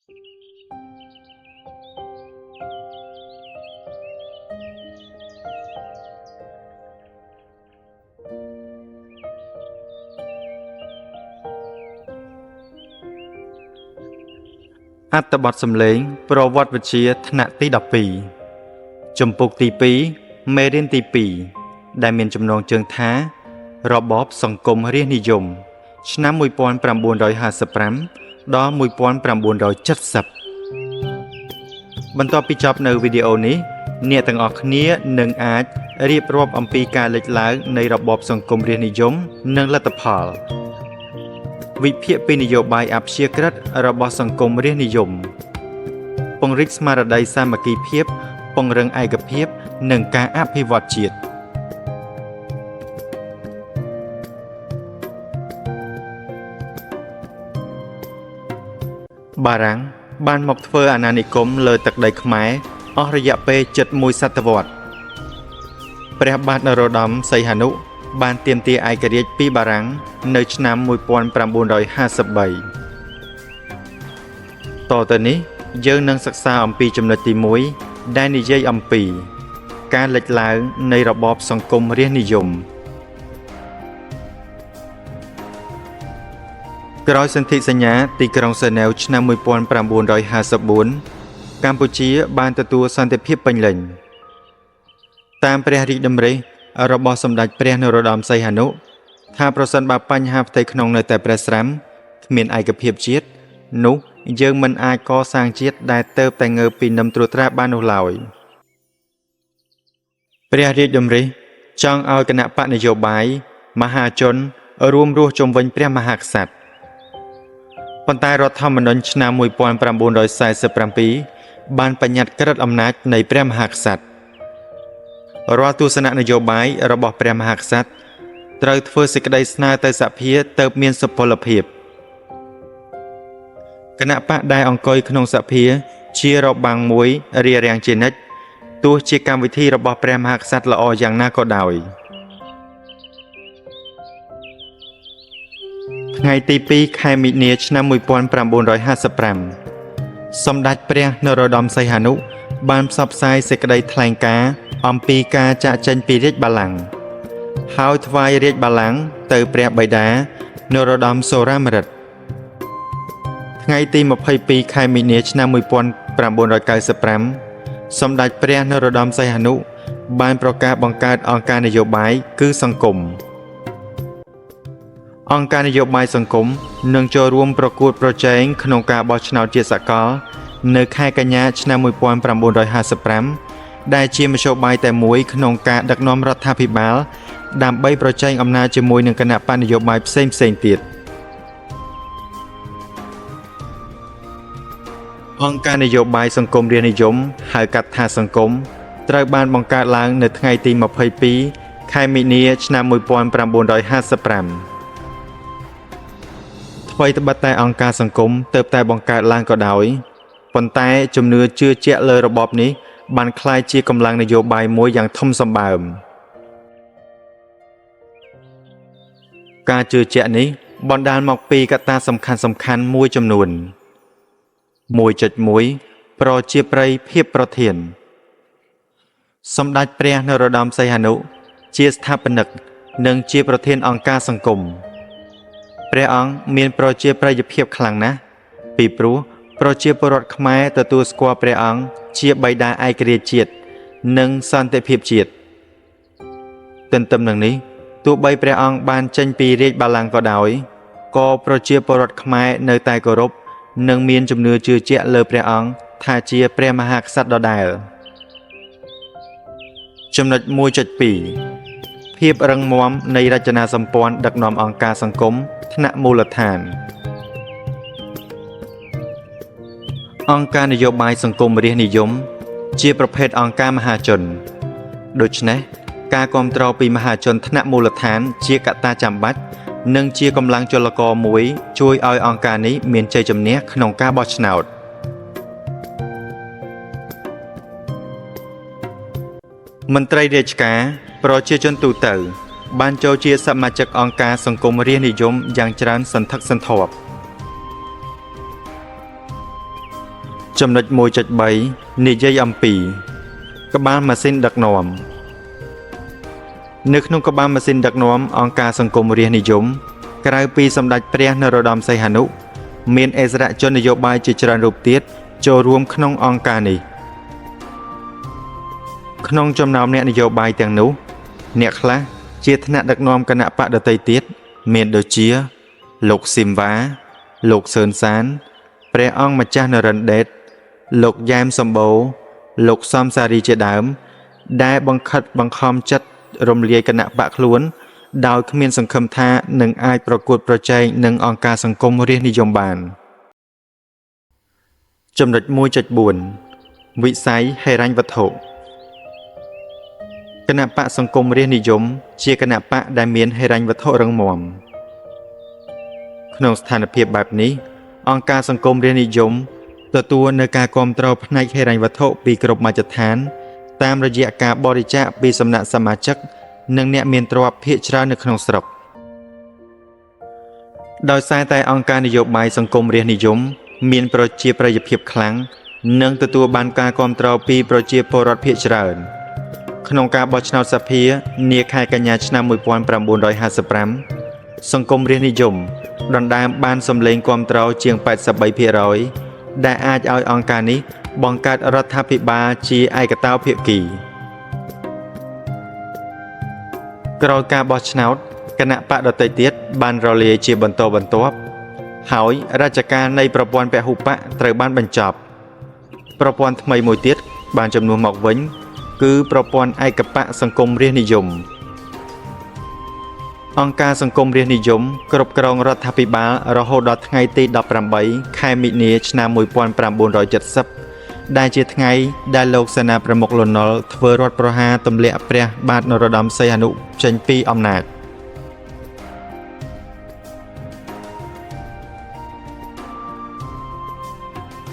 អត្ថបទសំឡេងប្រវត្តិវិទ្យាថ្នាក់ទី12ជំពូកទី2មេរៀនទី2ដែលមានចំណងជើងថារបបសង្គមរាស្ត្រនិយមឆ្នាំ1955ដល់1970បន្ទាប់ពីចប់នៅវីដេអូនេះអ្នកទាំងអស់គ្នានឹងអាចរៀបរាប់អំពីការលេចឡើងនៃរបបសង្គមរាស្ត្រនិយមនិងលទ្ធផលវិភាគពីនយោបាយអព្យាក្រឹតរបស់សង្គមរាស្ត្រនិយមពង្រីកស្មារតីសាមគ្គីភាពពង្រឹងឯកភាពនិងការអភិវឌ្ឍជាតិបារាំងបានមកធ្វើអាណានិគមលើទឹកដីខ្មែរអស់រយៈពេលជិត1សតវត្សរ៍ព្រះបាទនរោត្តមសីហនុបានទាមទារឯករាជ្យពីបារាំងនៅឆ្នាំ1953តទៅនេះយើងនឹងសិក្សាអំពីចំណុចទី1ដែលនិយាយអំពីការលេចឡើងនៃរបបសង្គមរាស្ត្រនិយមក្រោយសន្ធិសញ្ញាទីក្រុងហ្សឺណែវឆ្នាំ1954កម្ពុជាបានទទួលសន្តិភាពពេញលេញតាមព្រះរាជតម្រិះរបស់សម្ដេចព្រះនរោត្តមសីហនុថាប្រសិនបើបញ្ហាផ្ទៃក្នុងនៅតែប្រេះស្រាំគ្មានឯកភាពជាតិនោះយើងមិនអាចកសាងជាតិដែលទៅតែងើបពីនឹមត្រួតត្រាបាននោះឡើយព្រះរាជតម្រិះចង់ឲ្យគណៈបកនយោបាយមហាជនរួមរស់ជុំវិញព្រះមហាក្សត្រប៉ុន្តែរដ្ឋធម្មនុញ្ញឆ្នាំ1947បានបញ្ញត្តិក្រឹត្យអំណាចនៃព្រះមហាក្សត្ររាល់ទស្សនៈនយោបាយរបស់ព្រះមហាក្សត្រត្រូវធ្វើសេចក្តីស្នើទៅសភាទើបមានសុពលភាពគណៈបកដែលអង្គុយក្នុងសភាជារបាំងមួយរារាំងជានិច្ចទោះជាកម្មវិធីរបស់ព្រះមហាក្សត្រល្អយ៉ាងណាក៏ដោយថ្ងៃទី2ខែមីនាឆ្នាំ1955សម្ដេចព្រះនរោត្តមសីហនុបានផ្សព្វផ្សាយសេចក្តីថ្លែងការណ៍អំពីការចាកចេញពីរាជបល្ល័ង្កហើយថ្វាយរាជបល្ល័ង្កទៅព្រះបិតានរោត្តមសុរាម្រិតថ្ងៃទី22ខែមីនាឆ្នាំ1995សម្ដេចព្រះនរោត្តមសីហនុបានប្រកាសបង្កើតអង្គការនយោបាយគឺសង្គមអង្គការនយោបាយសង្គមនឹងចូលរួមប្រកួតប្រជែងក្នុងការបោះឆ្នោតជាតិសកលនៅខែកញ្ញាឆ្នាំ1955ដែលជាមធ្យោបាយតែមួយក្នុងការដឹកនាំរដ្ឋាភិបាលដើម្បីប្រជែងអំណាចជាមួយនឹងគណៈបកនយោបាយផ្សេងទៀតអង្គការនយោបាយសង្គមរាស្ត្រនិយមហៅកាត់ថាសង្គមត្រូវបានបង្កើតឡើងនៅថ្ងៃទី22ខែមីនាឆ្នាំ1955ថ្មីត្បិតតែអង្គការសង្គមទើបតែបង្កើតឡើងក៏ដោយប៉ុន្តែជំនឿជឿជាក់លើរបបនេះបានក្លាយជាកម្លាំងនយោបាយមួយយ៉ាងធំសម្បើមការជឿជាក់នេះបណ្ដាលមកពីកត្តាសំខាន់មួយចំនួន 1.1 ប្រជាប្រិយភាពប្រធានសម្ដេចព្រះនរោត្តមសីហនុជាស្ថាបនិកនិងជាប្រធានអង្គការសង្គមព្រះអង្គមានប្រជាប្រិយភាពខ្លាំងណាស់ពីព្រោះប្រជាពលរដ្ឋខ្មែរទទួលស្គាល់ព្រះអង្គជាបិតាឯករាជ្យជាតិនិងសន្តិភាពជាតិទន្ទឹមនឹងនេះទោះបីព្រះអង្គបានចេញពីរាជបល្ល័ង្កក៏ដោយក៏ប្រជាពលរដ្ឋខ្មែរនៅតែគោរពនិងមានជំនឿជឿជាក់លើព្រះអង្គថាជាព្រះមហាក្សត្រដដែលចំណុច 1.2 ភាពរឹងមាំនៃរចនាសម្ព័ន្ធដឹកនាំអង្គការសង្គមថ្នាក់មូលដ្ឋានអង្គការនយោបាយសង្គមរាស្ត្រនិយមជាប្រភេទអង្គការមហាជនដូច្នេះការគ្រប់គ្រងពីមហាជនថ្នាក់មូលដ្ឋានជាកត្តាចាំបាច់និងជាកម្លាំងចលករមួយជួយឲ្យអង្គការនេះមានជ័យជំនះក្នុងការបោះឆ្នោតមន្ត្រីរាជការប្រជាជនទូទៅបានចូលជាសមាជិកអង្គការសង្គមរាស្ត្រនិយមយ៉ាងច្រើនសន្ធឹកសន្ធាប់ ចំណុច 1.3 និយាយអំពីក្បាលម៉ាស៊ីនដឹកនាំនៅក្នុងក្បាលម៉ាស៊ីនដឹកនាំអង្គការសង្គមរាស្ត្រនិយមក្រៅពីសម្ដេចព្រះនរោត្តមសីហនុមានអិសរាជជននយោបាយជាច្រើនរូបទៀតចូលរួមក្នុងអង្គការនេះក្នុងចំណោមអ្នកនយោបាយទាំងនោះអ្នកខ្លះជាថ្នាក់ដឹកនាំគណៈបកដទៃទៀតមានដូចជាលោកស៊ីមវ៉ាលោកសឿនសានព្រះអង្គម្ចាស់នរិនដេតលោកយ៉ែមសម្បូរលោកសំសារីជាដើមដែលបង្ខិតបង្ខំចិត្តរំលាយគណៈបកខ្លួនដោយគ្មានសង្ឃឹមថានឹងអាចប្រកួតប្រជែងនឹងអង្គការសង្គមរាស្ត្រនិយមបានចំណុច 1.4 វិស័យហិរញ្ញវត្ថុគណៈបកសង្គមរាស្ត្រនិយមជាគណៈបកដែលមានហិរញ្ញវត្ថុរឹងមាំក្នុងស្ថានភាពបែបនេះអង្គការសង្គមរាស្ត្រនិយមទទួលនៅការគាំទ្រផ្នែកហិរញ្ញវត្ថុពីគ្រប់មជ្ឈដ្ឋានតាមរយៈការបរិច្ចាគពីសំណាក់សមាជិកនិងអ្នកមានទ្រព្យភាគច្រើននៅក្នុងស្រុកដោយសារតែអង្គការនយោបាយសង្គមរាស្ត្រនិយមមានប្រជាប្រិយភាពខ្លាំងនិងទទួលបានការគាំទ្រពីប្រជាពលរដ្ឋភាគច្រើនក្នុងការបោះឆ្នោតសភានាខែកញ្ញាឆ្នាំ 1955 សង្គមរាស្ត្រនិយមដណ្ដើមបានសម្លេងគាំទ្រជាង 83% ដែលអាចឲ្យអង្គការនេះបង្កើតរដ្ឋាភិបាលជាឯកតោភាគីក្រោយការបោះឆ្នោតគណៈបកដទៃទៀតបានរលាយជាបន្តបន្ទាប់ហើយរជ្ជកាលនៃប្រព័ន្ធពហុបកត្រូវបានបញ្ចប់ប្រព័ន្ធថ្មីមួយទៀតបានជំនួសមកវិញគឺប្រព័ន្ធឯកបកសង្គមរាស្ត្រនិយមអង្គការសង្គមរាស្ត្រនិយមគ្រប់គ្រងរដ្ឋាភិបាលរហូតដល់ថ្ងៃទី 18 ខែមិនិនាឆ្នាំ 1970 ដែលជាថ្ងៃដែលលោកសេនាប្រមុខលន់ នល់ធ្វើរដ្ឋប្រហារទម្លាក់ព្រះបាទនរោត្តមសីហនុចេញពីអំណាច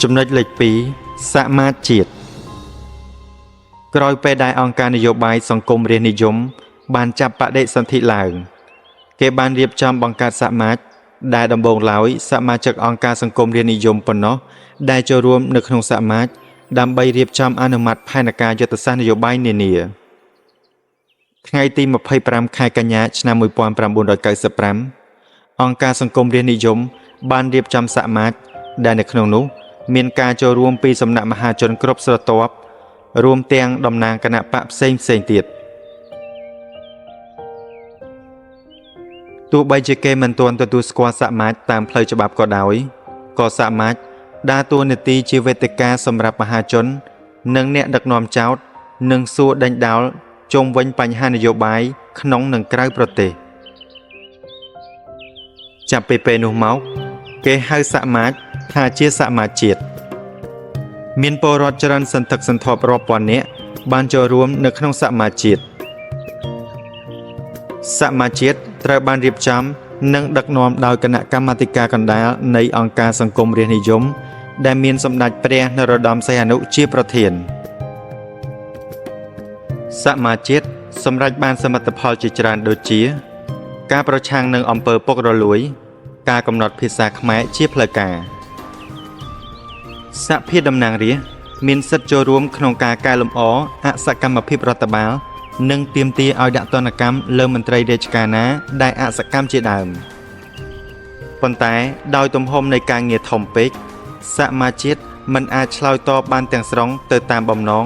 ចំណុចលេខ 2 សមាជជាតិក្រោយពេលដែលអង្គការនយោបាយសង្គមរាស្ត្រនិយមបានចាប់បដិសន្ធិឡើងគេបានរៀបចំបង្កើតសមាជដែលដំបូងឡើយសមាជិកអង្គការសង្គមរាស្ត្រនិយមប៉ុណ្ណោះដែលចូលរួមនៅក្នុងសមាជដើម្បីរៀបចំអនុម័តផែនការយុទ្ធសាស្ត្រនយោបាយនានាថ្ងៃទី 25 ខែកញ្ញាឆ្នាំ 1995 អង្គការសង្គមរាស្ត្រនិយមបានរៀបចំសមាជដែលនៅក្នុងនោះមានការចូលរួមពីសំណាក់មហាជនគ្រប់ស្រទាប់រួមទាំងតំណាងគណៈបកផ្សេងទៀតទោះបីជាគេមិនទាន់ទទួលស្គាល់សមាជតាមផ្លូវច្បាប់ក៏ដោយក៏សមាជដើរតួនាទីជាវេទិកាសម្រាប់មហាជននិងអ្នកដឹកនាំចោតនិងសួរដេញដោលជុំវិញបញ្ហានយោបាយក្នុងនិងក្រៅប្រទេសចាប់ពីពេលនោះមកគេហៅសមាជថាជាសមាជជាតិមានពលរដ្ឋច្រើនសន្ធឹកសន្ធាប់រាប់ពាន់នាក់បានចូលរួមនៅក្នុងសមាជជាតិសមាជជាតិត្រូវបានរៀបចំនិងដឹកនាំដោយគណៈកម្មាធិការកណ្ដាលនៃអង្គការសង្គមរាស្ត្រនិយមដែលមានសម្ដេចព្រះនរោត្តមសីហនុជាប្រធានសមាជជាតិសម្រេចបានសមិទ្ធផលជាច្រើនដូចជាការប្រឆាំងនឹងអំពើពុករលួយការកំណត់ភាសាខ្មែរជាផ្លូវការសភាតំណាងរាស្ត្រមានសិទ្ធិចូលរួមក្នុងការកែលម្អអសកម្មភាពរដ្ឋបាលនិងទាមទារឲ្យដាក់ទណ្ឌកម្មលើមន្ត្រីរាជការណាដែលអសកម្មជាដើមប៉ុន្តែដោយទំហំនៃការងារធំពេកសមាជជាតិមិនអាចឆ្លើយតបបានទាំងស្រុងទៅតាមបំណង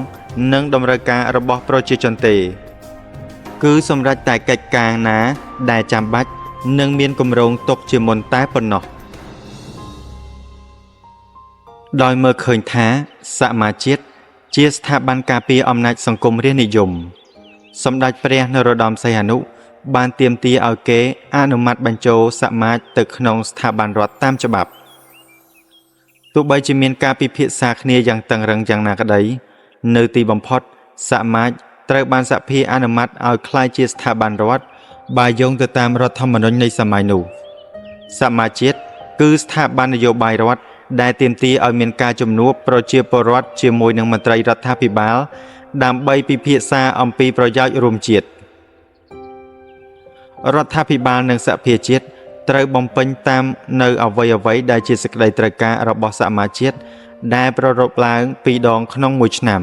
និងតម្រូវការរបស់ប្រជាជនទេគឺសម្រាប់តែកិច្ចការណាដែលចាំបាច់និងមានគម្រោងទុកជាមុនតែប៉ុណ្ណោះដោយមើលឃើញថាសមាជជាតិជាស្ថាប័នការពារអំណាចសង្គមរាស្ត្រនិយមសម្ដេចព្រះនរោត្តមសីហនុបានទាមទារឲ្យគេអនុម័តបញ្ចូលសមាជទៅក្នុងស្ថាប័នរដ្ឋតាមច្បាប់ទោះបីជាមានការពិភាក្សាគ្នាយ៉ាងតឹងរ៉ឹងយ៉ាងណាក្តីនៅទីបំផុតសមាជត្រូវបានសភាអនុម័តឲ្យក្លាយជាស្ថាប័នរដ្ឋបើយោងទៅតាមរដ្ឋធម្មនុញ្ញនៃសម័យនោះសមាជជាតិគឺស្ថាប័ននយោបាយរដ្ឋដែលទាមទារឲ្យមានការជំនួបប្រជាពលរដ្ឋជាមួយនឹងមន្ត្រីរដ្ឋាភិបាលដើម្បីពិភាក្សាអំពីប្រយោជន៍រួមជាតិរដ្ឋាភិបាលនិងសភាជាតិត្រូវបំពេញតាមនៅអ្វីដែលជាសេចក្តីត្រូវការរបស់សមាជជាតិ ដែលប្ររពឡើងពីរដងក្នុងមួយឆ្នាំ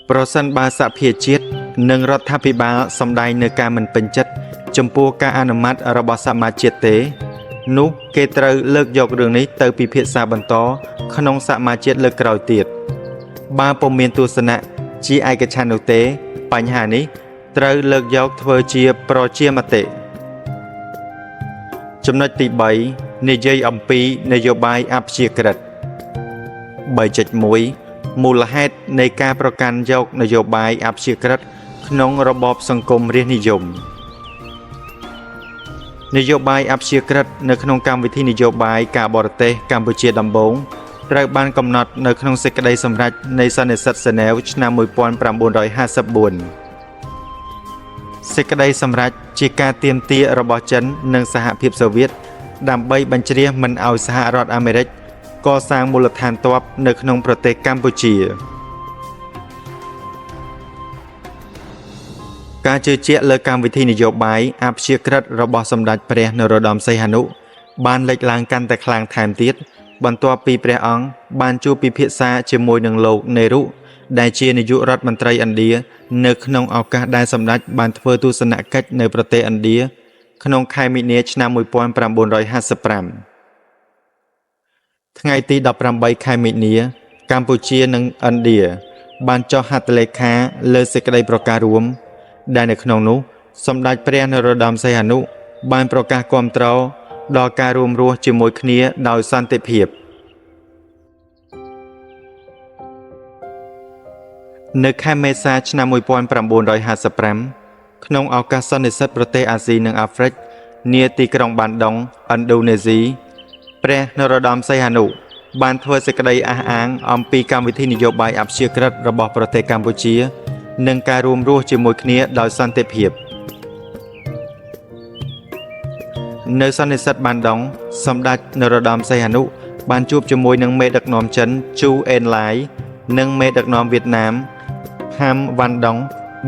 ប្រសិនបើសហភាពជាតិនិងរដ្ឋាភិបាលសម្ដែងនៅការមិនពេញចិត្តចំពោះការអនុម័តរបស់សមាជិកទេនោះគេត្រូវលើកយករឿងនេះទៅពិភាក្សាបន្តក្នុងសមាជិកលើកក្រោយទៀតបើពុំមានទស្សនៈជាឯកច្ឆន្ទនោះទេបញ្ហានេះត្រូវលើកយកធ្វើជាប្រជាមតិចំណុចទី3និយាយអំពីនយោបាយអព្យាក្រឹត 3.1 មូលហេតុនៃការប្រកាន់យកនយោបាយអព្យាក្រឹតក្នុងរបបសង្គមរាស្ត្រនិយមនយោបាយអព្យាក្រឹតនៅក្នុងកម្មវិធីនយោបាយការបរទេសកម្ពុជាដំបូងត្រូវបានកំណត់នៅក្នុងសេចក្តីសម្រេចនៃសន្និសីទហ្សឺណែវឆ្នាំ 1954 សេចក្តីសម្រេចជាការទាមទាររបស់ចិននិងសហភាពសូវៀតដើម្បីបញ្ជ្រាបមិនឲ្យសហរដ្ឋអាមេរិកកសាងមូលដ្ឋានទ័ពនៅក្នុងប្រទេសកម្ពុជាការជឿជាក់លើកម្មវិធីនយោបាយអព្យាក្រឹតរបស់សម្ដេចព្រះនរោត្តមសីហនុបានលេចឡើងកាន់តែខ្លាំងថែមទៀតបន្ទាប់ពីព្រះអង្គបានជួបពិភាក្សាជាមួយនឹងលោកនេរុដែលជានាយករដ្ឋមន្ត្រីឥណ្ឌានៅក្នុងឱកាសដែលសម្ដេចបានធ្វើទស្សនកិច្ចនៅប្រទេសឥណ្ឌាក្នុងខែមីនាឆ្នាំ 1955 ថ្ងៃទី 18 ខែមីនាកម្ពុជានិងឥណ្ឌាបានចុះហត្ថលេខាលើសេចក្តីប្រកាសរួមដែលនៅក្នុងនោះសម្ដេចព្រះនរោត្តមសីហនុបានប្រកាសគាំទ្រដល់ការរួមរស់ជាមួយគ្នាដោយសន្តិភាពនៅខែមេសាឆ្នាំ 1955 ក្នុងឱកាសសន្និសីទប្រទេសអាស៊ីនិងអាហ្វ្រិកនាទីក្រុងបាន់ដុងឥណ្ឌូនេស៊ីព្រះនរោត្តមសីហនុបានធ្វើសេចក្តីអះអាងអំពីកម្មវិធីនយោបាយអព្យាក្រឹតរបស់ប្រទេសកម្ពុជានិងការរួមរស់ជាមួយគ្នាដោយសន្តិភាពនៅសន្និសីទបាន់ដុងសម្ដេចនរោត្តមសីហនុបានជួបជាមួយនឹងមេដឹកនាំចិនជូអេនឡាយនិងមេដឹកនាំវៀតណាមហាំវ៉ាន់ដុង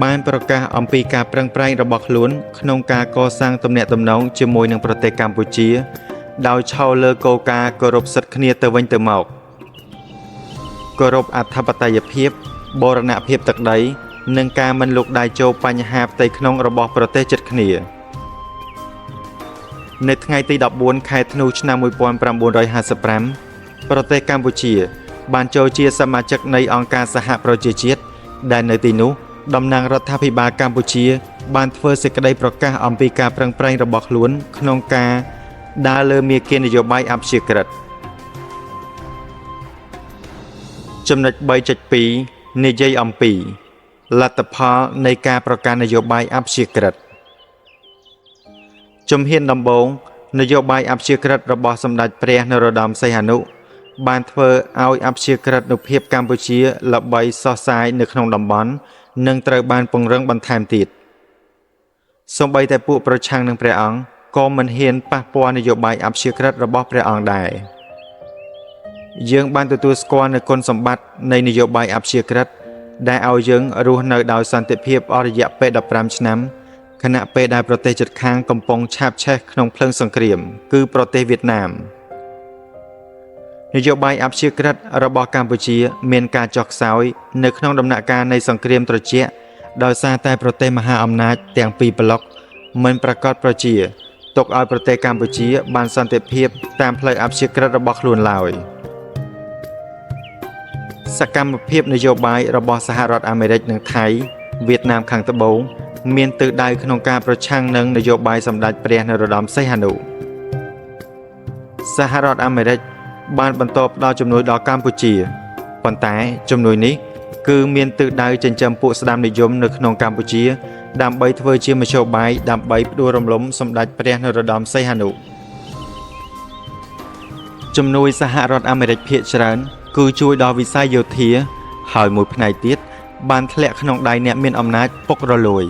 បានប្រកាសអំពីការប្រឹងប្រែងរបស់ខ្លួនក្នុងការកសាងទំនាក់ទំនងជាមួយនឹងប្រទេសកម្ពុជាដោយឈរលើគោលការណ៍គោរពសិទ្ធិគ្នាទៅវិញទៅមកគោរពអធិបតេយ្យភាពបូរណភាពទឹកដីនិងការមិនលូកដៃចូលបញ្ហាផ្ទៃក្នុងរបស់ប្រទេសជិតគ្នានៅថ្ងៃទី 14 ខែធ្នូឆ្នាំ 1955 ប្រទេសកម្ពុជាបានចូលជាសមាជិកនៃអង្គការសហប្រជាជាតិដែលនៅទីនោះតំណាងរដ្ឋាភិបាលកម្ពុជាបានធ្វើសេចក្តីប្រកាសអំពីការប្រឹងប្រែងរបស់ខ្លួនក្នុងការដើរលើមាគ៌ានយោបាយអព្យាក្រឹតចំណុច 3.2 និយាយអំពីលទ្ធផលនៃការប្រកាន់នយោបាយអព្យាក្រឹតជំហានដំបូងនយោបាយអព្យាក្រឹតរបស់សម្ដេចព្រះនរោត្តមសីហនុបានធ្វើឲ្យអព្យាក្រឹតនុភាពកម្ពុជាល្បីសុះសាយនៅក្នុងតំបន់និងត្រូវបានពង្រឹងបន្ថែមទៀតសូម្បីតែពួកប្រឆាំងនឹងព្រះអង្គក៏មិនហ៊ានប៉ះពាល់នយោបាយអព្យាក្រឹតរបស់ព្រះអង្គដែរយើងបានទទួលស្គាល់នូវគុណសម្បត្តិនៃនយោបាយអព្យាក្រឹតដែលឲ្យយើងរស់នៅដោយសន្តិភាពអស់រយៈពេល15ឆ្នាំខណៈពេលដែលប្រទេសជិតខាងកំពុងឆាបឆេះក្នុងភ្លើងសង្គ្រាមគឺប្រទេសវៀតណាមនយោបាយអព្យាក្រឹតរបស់កម្ពុជាមានការចុះខ្សោយនៅក្នុងដំណាក់កាលនៃសង្គ្រាមត្រជាក់ដោយសារតែប្រទេសមហាអំណាចទាំងពីរប្លុកមិនប្រកបប្រជាទុកឲ្យប្រទេសកម្ពុជាបានសន្តិភាពតាមផ្លូវអព្យាក្រឹតរបស់ខ្លួនឡើយសកម្មភាពនយោបាយរបស់សហរដ្ឋអាមេរិកនិងថៃវៀតណាមខាងត្បូងមានទិសដៅក្នុងការប្រឆាំងនឹងនយោបាយសម្ដេចព្រះនរោត្តមសីហនុសហរដ្ឋអាមេរិកបានបន្តផ្តល់ជំនួយដល់កម្ពុជាប៉ុន្តែជំនួយនេះគឺមានទិសដៅចិញ្ចឹមពួកស្ដាមនិយមនៅក្នុងកម្ពុជាដើម្បីធ្វើជាមធ្យោបាយដើម្បីផ្ដួលរំលំសម្ដេចព្រះនរោត្តមសីហនុជំនួយសហរដ្ឋអាមេរិកភាគច្រើនគឺជួយដល់វិស័យយោធាហើយមួយផ្នែកទៀតបានធ្លាក់ក្នុងដៃអ្នកមានអំណាចពុករលួយ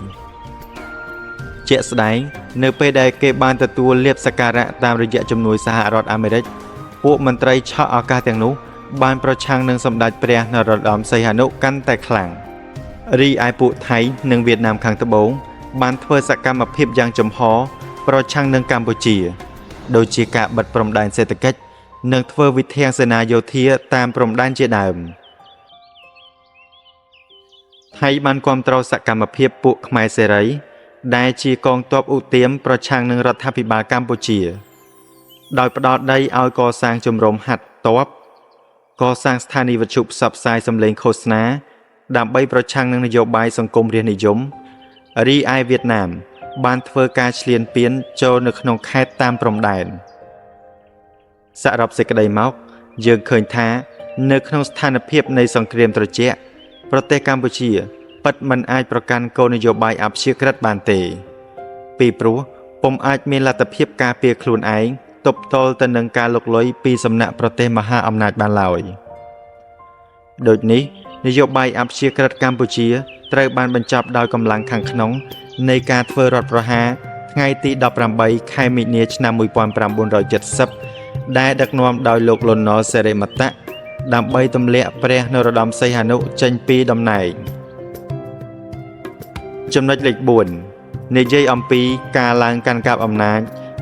ជាក់ស្ដែងនៅពេលដែលគេបានទទួលលាភសក្ការៈតាមរយៈជំនួយសហរដ្ឋអាមេរិកពួកមន្ត្រីឆក់ឱកាសទាំងនោះបានប្រឆាំងនឹងសម្ដេចព្រះនរោត្តមសីហនុកាន់តែខ្លាំងរីឯពួកថៃនិងវៀតណាមខាងត្បូងបានធ្វើសកម្មភាពយ៉ាងចំហប្រឆាំងនឹងកម្ពុជាដូចជាការបិទព្រំដែនសេដ្ឋកិច្ច និងធ្វើវិធានសេនាយោធាតាមព្រំដែនជាដើមថៃបានគាំទ្រសកម្មភាពពួកខ្មែរសេរីដែលជាកងទ័ពឧទាមប្រឆាំងនឹងរដ្ឋាភិបាលកម្ពុជាដោយផ្ដល់ដីឲ្យកសាងជំរំហាត់ទ័ពកសាងស្ថានីយវិទ្យុផ្សព្វផ្សាយសម្លេងឃោសនាដើម្បីប្រឆាំងនឹងនយោបាយសង្គមរាស្ត្រនិយមរីឯវៀតណាមបានធ្វើការឈ្លានពានចូលនៅក្នុងខេត្តតាមព្រំដែនសរុបសេចក្តីមកយើងឃើញថានៅក្នុងស្ថានភាពនៃសង្គ្រាមត្រជាក់ប្រទេសកម្ពុជាពិតមិនអាចប្រកាន់គោលនយោបាយអព្យាក្រឹតបានទេពីព្រោះពុំអាចមានលទ្ធភាពការពារខ្លួនឯងទប់ទល់ទៅនឹងការលុកលុយពីសំណាក់ប្រទេសមហាអំណាចបានឡើយដូចនេះនយោបាយអព្យាក្រឹតកម្ពុជាត្រូវបានបញ្ចប់ដោយកម្លាំងខាងក្នុងនៃការធ្វើរដ្ឋប្រហារថ្ងៃទី18ខែមីនាឆ្នាំ1970ដែលដឹកនាំដោយលោកលន់ នល់ សិរិមតៈដើម្បីទម្លាក់ព្រះនរោត្តមសីហនុចេញពីតំណែងចំណុចលេខ4និយាយអំពីការឡើងកាន់កាប់អំណាច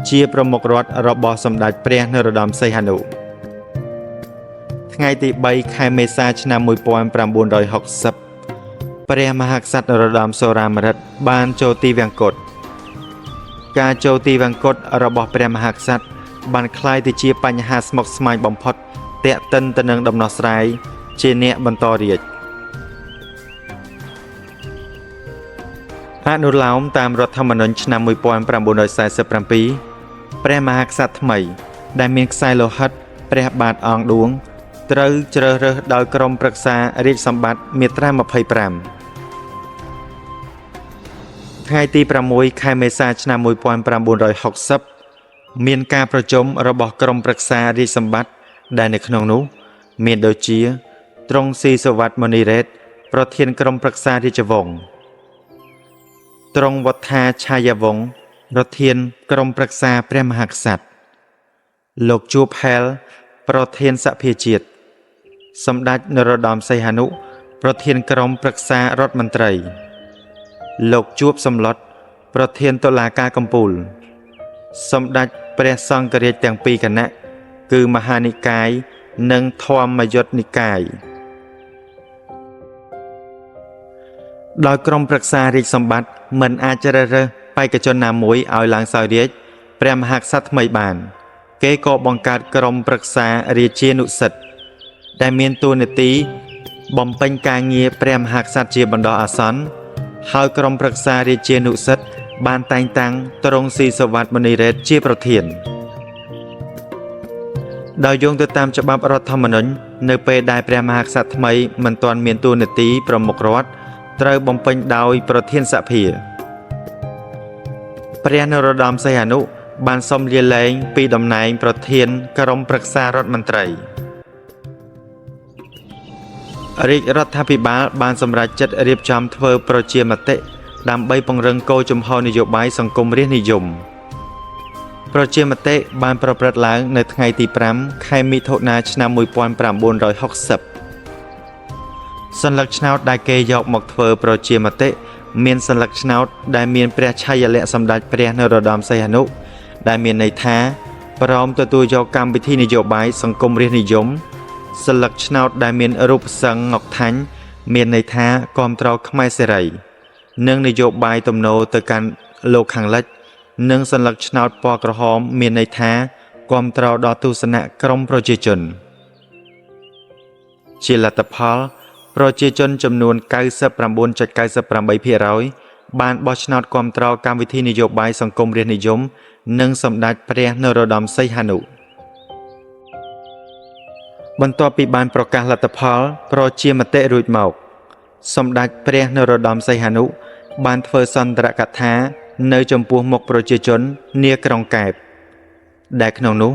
ជាប្រមុខរដ្ឋរបស់សម្ដេចព្រះនរោត្តមសីហនុថ្ងៃទី3ខែមេសាឆ្នាំ1960ព្រះមហាក្សត្រនរោត្តមសុរាម្រិតបានចូលទីវាំងកុដការចូលទីវាំងកុដរបស់ព្រះមហាក្សត្របានคล้ายទៅជាបញ្ហាស្មុគស្មាញបំផុតតាក់ទិនទៅនឹងដំណោះស្រាយជាអ្នកបន្តរាជអនុលោមតាមរដ្ឋធម្មនុញ្ញឆ្នាំ1947ព្រះមហាក្សត្រថ្មីដែលមានខ្សែលោហិតព្រះបាទអង្គឌួងត្រូវជ្រើសរើសដោយក្រុមប្រឹក្សារាជសម្បត្តិមាត្រា25ថ្ងៃទី6ខែមេសាឆ្នាំ1960មានការប្រជុំរបស់ក្រុមប្រឹក្សារាជសម្បត្តិដែលនៅក្នុងនោះមានដូចជាទ្រង់ស៊ីសវត្តមុនីរ៉េតប្រធានក្រុមប្រឹក្សារាជវង្សទ្រង់វត្ថាឆាយាវង្សប្រធានក្រុមប្រឹក្សាព្រះមហាក្សត្រលោកជួបហែលប្រធានសភាជាតិសម្ដេចនរោត្តមសីហនុប្រធានក្រុមប្រឹក្សារដ្ឋមន្ត្រីលោកជួបសំឡុតប្រធានតុលាការកំពូលសម្ដេចព្រះសង្ឃរាជទាំងពីរគណៈគឺមហានិកាយនិងធម្មយុត្តនិកាយដោយក្រុមប្រឹក្សារាជសម្បត្តិមិនអាចជ្រើសរើសបេក្ខជនណាមួយឲ្យឡើងសោយរាជព្រះមហាក្សត្រថ្មីបានគេក៏បង្កើតក្រុមប្រឹក្សារាជានុសិទ្ធិដែលមានតួនាទីបំពេញការងារព្រះមហាក្សត្រជាបណ្ដោះអាសន្នហើយក្រុមប្រឹក្សារាជានុសិទ្ធិបានតែងតាំងទ្រង់ស៊ីសវត្តមុនីរ៉េតជាប្រធានដោយយោងទៅតាមច្បាប់រដ្ឋធម្មនុញ្ញនៅពេលដែលព្រះមហាក្សត្រថ្មីមិនទាន់មានតួនាទីប្រមុខរដ្ឋត្រូវបំពេញដោយប្រធានសភាព្រះនរោត្តមសីហនុបានសុំលាលែងពីតំណែងប្រធានក្រុមប្រឹក្សារដ្ឋមន្ត្រីរាជរដ្ឋាភិបាលបានសម្រេចចិត្តរៀបចំធ្វើប្រជាមតិដើម្បីពង្រឹងគោលជំហរនយោបាយសង្គមរាស្ត្រនិយមប្រជាមតិបានប្រព្រឹត្តឡើងនៅថ្ងៃទី5ខែមិថុនាឆ្នាំ1960សញ្ញាឆ្នោតដែលគេយកមកធ្វើប្រជាមតិមានសញ្ញាឆ្នោតដែលមានព្រះឆាយាល័ក្ខណ៍សម្ដេចព្រះនរោត្តមសីហនុដែលមានន័យថាព្រមទទួលយកកម្មវិធីនយោបាយសង្គមរាស្ត្រនិយមសញ្ញាឆ្នោតដែលមានរូបសង្ឃងុកថាញ់មានន័យថាគាំទ្រខ្មែរសេរីនិងនយោបាយទំនោរទៅកាន់លោកខាងលិចនិងសញ្ញាឆ្នោតពណ៌ក្រហមមានន័យថាគាំទ្រដល់ទស្សនៈក្រមប្រជាជនជាលទ្ធផលប្រជាជនចំនួន 99.98% បានបោះឆ្នោតគាំទ្រកម្មវិធីនយោបាយសង្គមរាស្ត្រនិយមនិងសម្ដេចព្រះនរោត្តមសីហនុបន្ទាប់ពីបានប្រកាសលទ្ធផលប្រជាមតិរួចមកសម្ដេចព្រះនរោត្តមសីហនុបានធ្វើសន្ទរកថានៅចំពោះមុខប្រជាជននាក្រុងកែបដែលក្នុងនោះ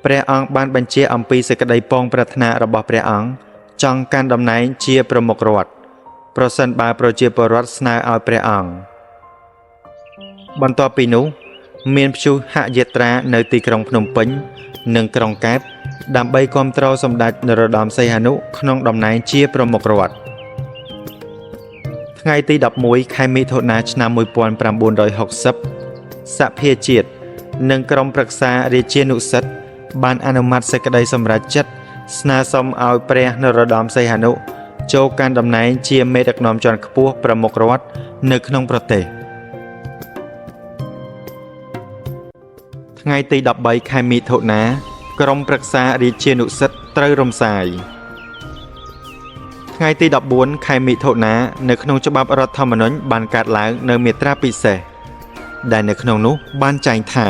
ព្រះអង្គបានបញ្ជាអំពីសេចក្តីប៉ងប្រាថ្នារបស់ព្រះអង្គចង់កាន់តំណែងជាប្រមុខរដ្ឋប្រសិនបើប្រជាពលរដ្ឋស្នើឲ្យព្រះអង្គបន្ទាប់ពីនោះមានព្យុះហយាត្រានៅទីក្រុងភ្នំពេញនិងក្រុងកែបដើម្បីគាំទ្រសម្ដេចនរោត្តមសីហនុក្នុងតំណែងជាប្រមុខរដ្ឋថ្ងៃទី11ខែមិថុនាឆ្នាំ1960សភាជាតិនិងក្រុមប្រឹក្សារាជានុសិទ្ធិ បានអនុម័តសេចក្តីសម្រេចចិត្តស្នើសុំឲ្យព្រះនរោត្តមសីហនុចូលកាន់តំណែងជាមេដឹកនាំជាន់ខ្ពស់ប្រមុខរដ្ឋនៅក្នុងប្រទេសថ្ងៃទី13ខែមិថុនាក្រុមប្រឹក្សារាជានុសិទ្ធត្រូវរំសាយថ្ងៃទី14ខែមិថុនានៅក្នុងច្បាប់រដ្ឋធម្មនុញ្ញបានកាត់ឡើងនៅមាត្រាពិសេសដែលនៅក្នុងនោះបានចែងថា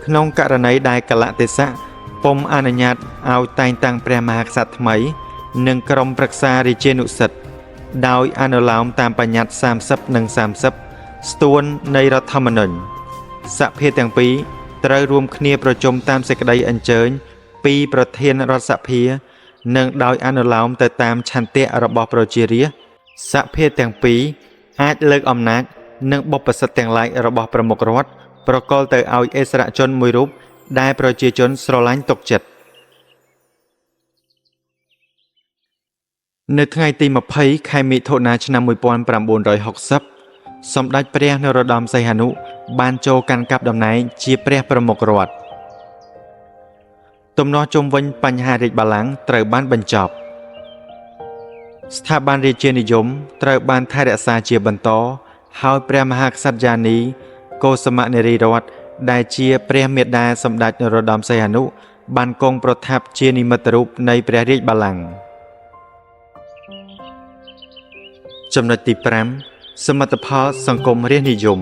ក្នុងករណីដែលកលៈទេសៈពុំអនុញ្ញាតឲ្យតែងតាំងព្រះមហាក្សត្រថ្មីនិងក្រុមប្រឹក្សារាជានុសិទ្ធដោយអនុលោមតាមបញ្ញត្តិ30និង30ស្ទួននៃរដ្ឋធម្មនុញ្ញសភាទាំងពីរត្រូវរួមគ្នាប្រជុំតាមសេចក្តីអញ្ជើញពីប្រធានរដ្ឋសភានិងដោយអនុលោមទៅតាមឆន្ទៈរបស់ប្រជារាស្ត្រសភាទាំងពីរអាចលើកអំណាចនិងបុព្វសិទ្ធិទាំងឡាយរបស់ប្រមុខរដ្ឋប្រកល់ទៅឲ្យអិសរជនមួយរូបដែលប្រជាជនស្រឡាញ់ទុកចិត្តនៅថ្ងៃទី20ខែមិថុនាឆ្នាំ1960សម្ដេចព្រះនរោត្តមសីហនុបានចូលកាន់កាប់តំណែងជាព្រះប្រមុខរដ្ឋទំនាស់ជុំវិញបញ្ហារាជបល្ល័ង្កត្រូវបានបញ្ចប់ស្ថាប័នរាជានិយមត្រូវបានថែរក្សាជាបន្តហើយព្រះមហាក្សត្រយានីកុសុមនារីរតន៍ដែលជាព្រះមេដាសម្ដេចនរោត្តមសីហនុបានគង់ប្រថាប់ជានិមិត្តរូបនៃព្រះរាជបល្ល័ង្កចំណុចទី5សមិទ្ធផលសង្គមរាស្ត្រនិយម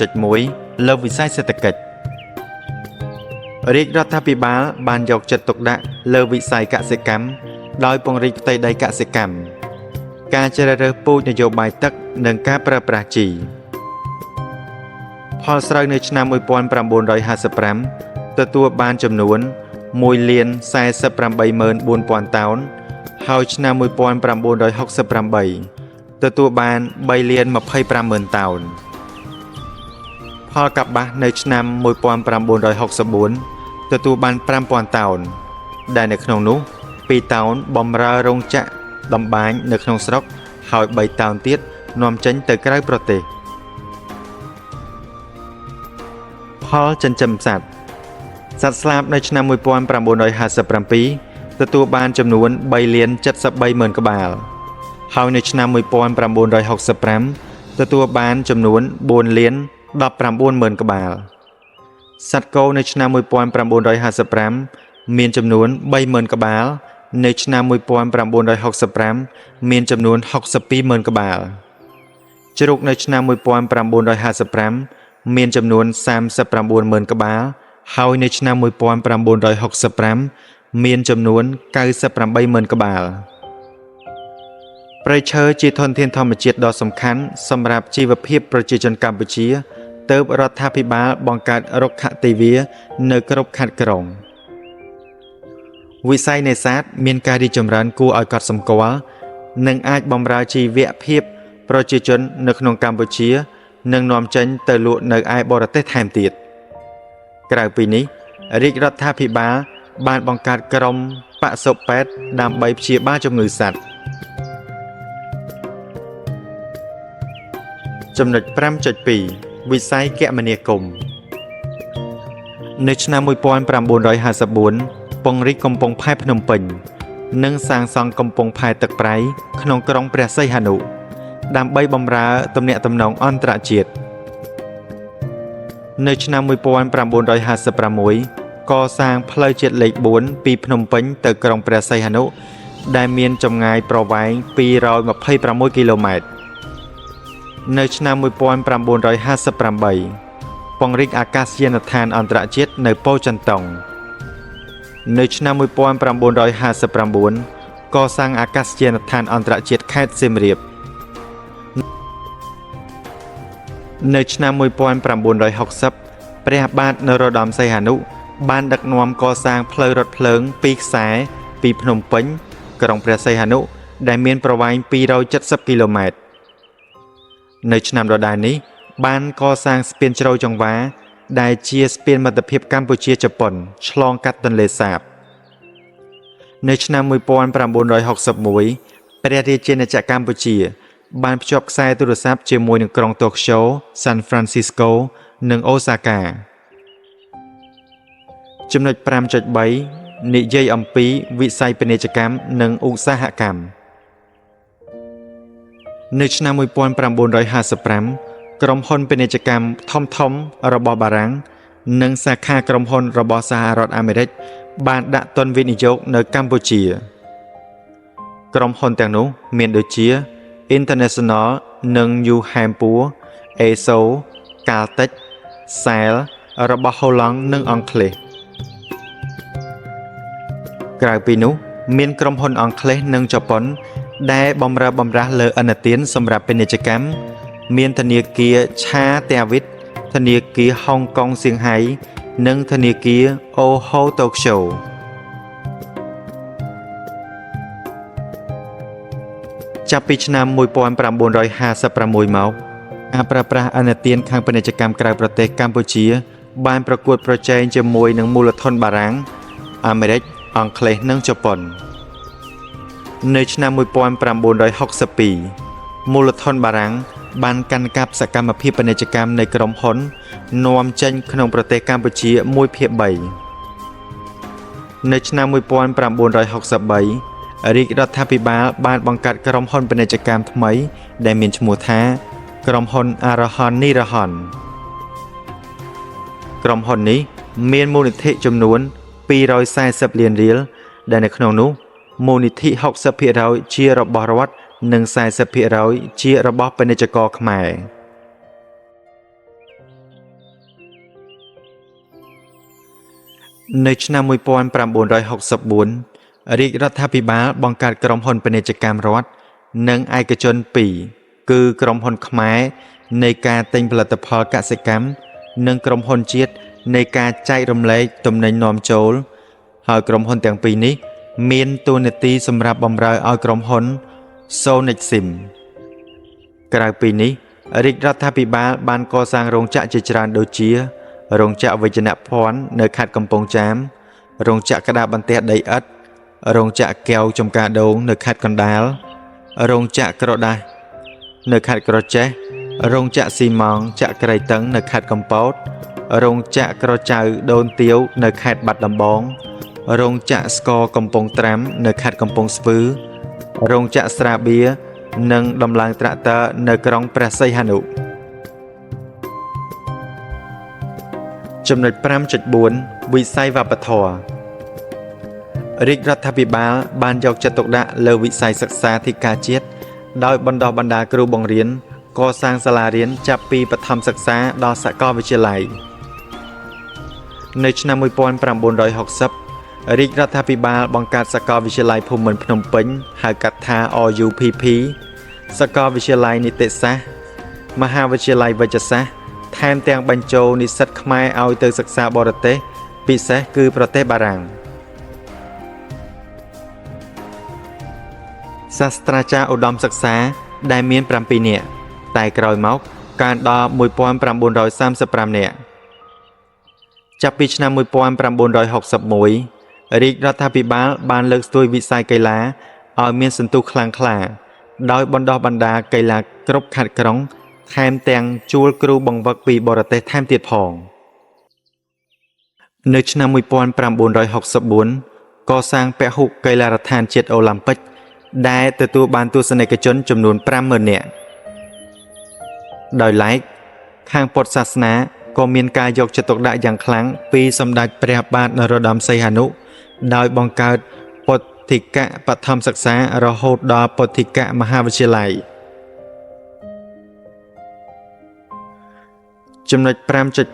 5.1 លើវិស័យសេដ្ឋកិច្ចរាជរដ្ឋាភិបាលបានយកចិត្តទុកដាក់លើវិស័យកសិកម្មដោយពង្រីកផ្ទៃដីកសិកម្មការជ្រើសរើសពូជនយោបាយទឹកនិងការប្រើប្រាស់ជីផលស្រូវនៅឆ្នាំ1955ទទួលបានចំនួន 1,048,400,000 តោនហើយឆ្នាំ1968ទទួលបាន 3,025,000 តោនផលកប្បាសនៅឆ្នាំ1964ទទួលបាន 5,000 តោនដែលនៅក្នុងនោះ 2 តោនបម្រើរោងចក្រតម្បាញនៅក្នុងស្រុកហើយ 3 តោនទៀតនាំចេញទៅក្រៅប្រទេសផលចិញ្ចឹមសត្វស្លាបនៅឆ្នាំ1957ទទួលបានចំនួន 3,073,000 ក្បាលហើយនៅឆ្នាំ1965ទទួលបានចំនួន 4,019,000 ក្បាលសត្វគោនៅឆ្នាំ1955មានចំនួន 30,000 ក្បាលនៅឆ្នាំ1965មានចំនួន 62,000 ក្បាលជ្រូកនៅឆ្នាំ1955មានចំនួន 39,000 ក្បាលហើយនៅឆ្នាំ1965មានចំនួន 98,000 ក្បាលព្រៃឈើជាធនធានធម្មជាតិដ៏សំខាន់សម្រាប់ជីវភាពប្រជាជនកម្ពុជាទើបរដ្ឋាភិបាលបង្កើតរុក្ខទេវានៅគ្រប់ខេត្តក្រុងវិស័យនេសាទមានការរីកចម្រើនគួរឲ្យកត់សម្គាល់និងអាចបម្រើជីវភាពប្រជាជននៅក្នុងកម្ពុជានិងនាំចេញទៅលក់នៅឯបរទេសថែមទៀតក្រៅពីនេះរាជរដ្ឋាភិបាលបានបង្កើតក្រុមបសុពេទ្យដើម្បីព្យាបាលជំងឺសត្វចំណុច 5.2 វិស័យគមនាគមន៍នៅឆ្នាំ1954ពង្រីកកំពង់ផែភ្នំពេញនិងសាងសង់កំពង់ផែទឹកប្រៃក្នុងក្រុងព្រះសីហនុដើម្បីបម្រើទំនាក់ទំនងអន្តរជាតិនៅឆ្នាំ1956កសាងផ្លូវជាតិលេខ4ពីភ្នំពេញទៅក្រុងព្រះសីហនុដែលមានចម្ងាយប្រវែង226គីឡូម៉ែត្រនៅឆ្នាំ1958ពង្រីកអាកាសយានដ្ឋានអន្តរជាតិនៅប៉ូចិនតុងនៅឆ្នាំ1959កសាងអាកាសយានដ្ឋានអន្តរជាតិខេត្តសៀមរាបនៅឆ្នាំ1960ព្រះបាទនរោត្តមសីហនុបានដឹកនាំកសាងផ្លូវរថភ្លើង2ខ្សែពីភ្នំពេញក្រុងព្រះសីហនុដែលមានប្រវែង270គីឡូម៉ែត្រនៅឆ្នាំដដែលនេះបានកសាងស្ពានជ្រោយចង្វាដែលជាស្ពានមិត្តភាពកម្ពុជាជប៉ុនឆ្លងកាត់ទន្លេសាបនៅឆ្នាំ1961ព្រះរាជាណាចក្រកម្ពុជាបានភ្ជាប់ខ្សែទូរស័ព្ទជាមួយនឹងក្រុងតូក្យូ សាន់ហ្វ្រាន់ស៊ីស្កូនិងអូសាកា ចំណុច 5.3 និយាយអំពីវិស័យពាណិជ្ជកម្មនិងឧស្សាហកម្មនៅឆ្នាំ 1955 ក្រុមហ៊ុនពាណិជ្ជកម្មធំៗរបស់បារាំងនិងសាខាក្រុមហ៊ុនរបស់សហរដ្ឋអាមេរិកបានដាក់ទុនវិនិយោគនៅកម្ពុជាក្រុមហ៊ុនទាំងនោះមានដូចជា International និង New Hampshire, ESO, Caltech, Shell របស់ហូឡង់និងអង់គ្លេសក្រៅពីនោះមានក្រុមហ៊ុនអង់គ្លេសនិងជប៉ុនដែលបម្រើបម្រាស់លើឥណទានសម្រាប់ពាណិជ្ជកម្មមានធនាគារឆាតាវីតធនាគារហុងកុងសៀងហៃនិងធនាគារអូហូតូក្យូចាប់ពីឆ្នាំ 1956 មកការប្រើប្រាស់ឥណទានខាងពាណិជ្ជកម្មក្រៅប្រទេសកម្ពុជាបានប្រកួតប្រជែងជាមួយនឹងមូលធនបារាំងអាមេរិកអង់គ្លេសនិងជប៉ុននៅឆ្នាំ 1962 មូលធនបារាំងបានកាន់កាប់សកម្មភាពពាណិជ្ជកម្មនៃក្រុមហ៊ុននាំចេញក្នុងប្រទេសកម្ពុជា 1/3 នៅឆ្នាំ 1963 រាជរដ្ឋាភិបាលបានបង្កើតក្រុមហ៊ុនពាណិជ្ជកម្មថ្មីដែលមានឈ្មោះថាក្រុមហ៊ុនអារ៉ាហននីរ៉ាហនក្រុមហ៊ុននេះមានមូលនិធិចំនួន240លានរៀលដែលនៅក្នុងនោះមូលនិធិ 60% ជារបស់រដ្ឋនិង 40% ជារបស់ពាណិជ្ជករខ្មែរនៅឆ្នាំ 1964 រាជរដ្ឋាភិបាលបង្កើតក្រុមហ៊ុនពាណិជ្ជកម្មរដ្ឋនិងឯកជន2គឺក្រុមហ៊ុនខ្មែរនៃការទិញផលិតផលកសិកម្មនិងក្រុមហ៊ុនជាតិនៃការចែករំលែកទំនិញនាំចូលហើយក្រុមហ៊ុនទាំងពីរនេះមានតួនាទីសម្រាប់បម្រើឲ្យក្រុមហ៊ុន Sonexim ក្រៅពីនេះរាជរដ្ឋាភិបាលបានកសាងរោងចក្រជាច្រើនដូចជារោងចក្រវិជ្ជាភ័ណ្ឌនៅខេត្តកំពង់ចាមរោងចក្រក្តារបន្ទះដីឥដ្ឋរោងចក្រកែវចំការដូងនៅខេត្តកណ្ដាលរោងចក្រក្រដាសនៅខេត្តក្រចេះរោងចក្រស៊ីម៉ងចក្រក្រៃតឹងនៅខេត្តកំពតរោងចក្រក្រចៅដូនទាវនៅខេត្តបាត់ដំបងរោងចក្រស្ករកំពង់ត្រាំនៅខេត្តកំពង់ស្ពឺរោងចក្រស្រាបៀរនិងដំឡើងត្រាក់ទ័រនៅក្រុងព្រះសីហនុចំណុច 5.4 វិស័យវប្បធម៌រាជរដ្ឋាភិបាលបានយកចិត្តទុកដាក់លើវិស័យសិក្សាធិការជាតិដោយបណ្ដុះបណ្ដាលគ្រូបង្រៀនកសាងសាលារៀនចាប់ពីបឋមសិក្សាដល់សាកលវិទ្យាល័យនៅឆ្នាំ 1960 រាជរដ្ឋាភិបាលបង្កើតសាកលវិទ្យាល័យភូមិន្ទភ្នំពេញហៅកាត់ថា RUPP សាកលវិទ្យាល័យនីតិសាស្ត្រមហាវិទ្យាល័យវេជ្ជសាស្ត្រថែមទាំងបញ្ចូលនិស្សិតខ្មែរឲ្យទៅសិក្សាបរទេសពិសេសគឺប្រទេសបារាំងសាស្ត្រាចារ្យឧត្តមសិក្សាដែលមាន7នាក់តែក្រោយមកកើនដល់ 1935 នាក់ចាប់ពីឆ្នាំ 1961 រាជរដ្ឋាភិបាលបានលើកស្ទួយវិស័យកីឡាឲ្យមានសន្ទុះខ្លាំងក្លាដោយបណ្ដុះបណ្ដាលកីឡាគ្រប់ខេត្តក្រុងថែមទាំងជួលគ្រូបង្វឹកពីបរទេសថែមទៀតផងនៅឆ្នាំ 1964 កសាងពហុកីឡារដ្ឋានជាតិអូឡ িম্প ិកដែលទទួលបានទស្សនិកជនចំនួន 50,000 នាក់ដោយឡែកខាងពុទ្ធសាសនាក៏មានការយកចិត្តទុកដាក់យ៉ាងខ្លាំងពីសម្ដេចព្រះបាទនរោត្តមសីហនុដោយបង្កើតពុទ្ធិកបឋមសិក្សារហូតដល់ពុទ្ធិកមហាវិទ្យាល័យចំណុច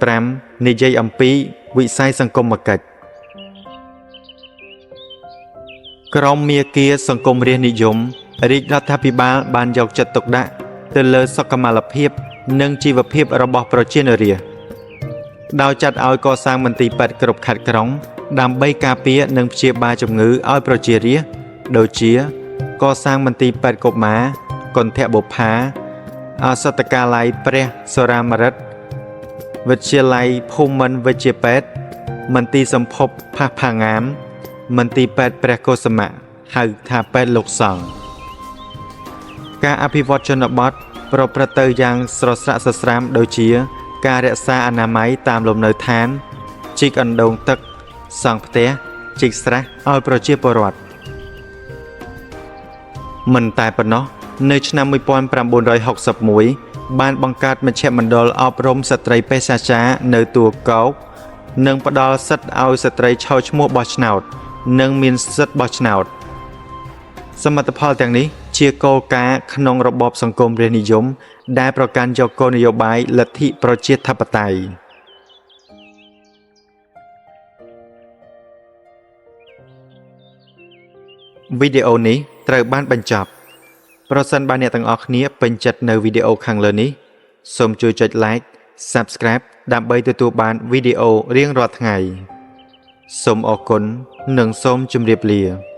5.5 និយាយអំពីវិស័យសង្គមគិច្ចក្រមមាគ៌ាសង្គមរាស្ត្រនិយមរាជរដ្ឋាភិបាលបានយកចិត្តទុកដាក់ទៅលើសុខុមាលភាពនិងជីវភាពរបស់ប្រជាជនរាស្ត្រដោយចាត់ឲ្យកសាងមន្ទីរពេទ្យគ្រប់ខេត្តក្រុងដើម្បីការពារនិងព្យាបាលជំងឺឲ្យប្រជារាស្ត្រដូចជាកសាងមន្ទីរពេទ្យកុមារគន្ធបុប្ផាឱសថកាល័យព្រះសុរាម្រិតវិទ្យាល័យភូមិន្ទវិជ្ជាពេទ្យមន្ទីរសម្ភពផាសផាងាមមន្ទីរពេទ្យព្រះកុសមៈហៅថាពេទ្យលោកសង្ឃការអភិវឌ្ឍជនបទប្រព្រឹត្តទៅយ៉ាងស្រស្រាក់ស្រស្រាមដូចជាការរក្សាអនាម័យតាមលំនៅឋានជីកអណ្ដូងទឹក សង់ផ្ទះជីកស្រះឲ្យប្រជាពលរដ្ឋមិនតែប៉ុណ្ណោះនៅឆ្នាំ1961បានបង្កើតមជ្ឈមណ្ឌលអប់រំស្ត្រីបេសាចារនៅទួលគោកនិងផ្ដល់សិទ្ធិឲ្យស្ត្រីឆោឈ្មោះបោះឆ្នោតនិងមានសិទ្ធិបោះឆ្នោតសមិទ្ធផលទាំងនេះជាគោលការណ៍ក្នុងរបបសង្គមរាស្ត្រនិយមដែលប្រកាន់យកគោលនយោបាយលទ្ធិប្រជាធិបតេយ្យវីដេអូនេះត្រូវបានបញ្ចប់ប្រសិនបើអ្នកទាំងអស់គ្នាពេញចិត្តនៅវីដេអូខាងលើនេះសូមជួយចុច Like Subscribe ដើម្បីទទួលបានវីដេអូរៀងរាល់ថ្ងៃសូមអរគុណនិងសូមជម្រាបលា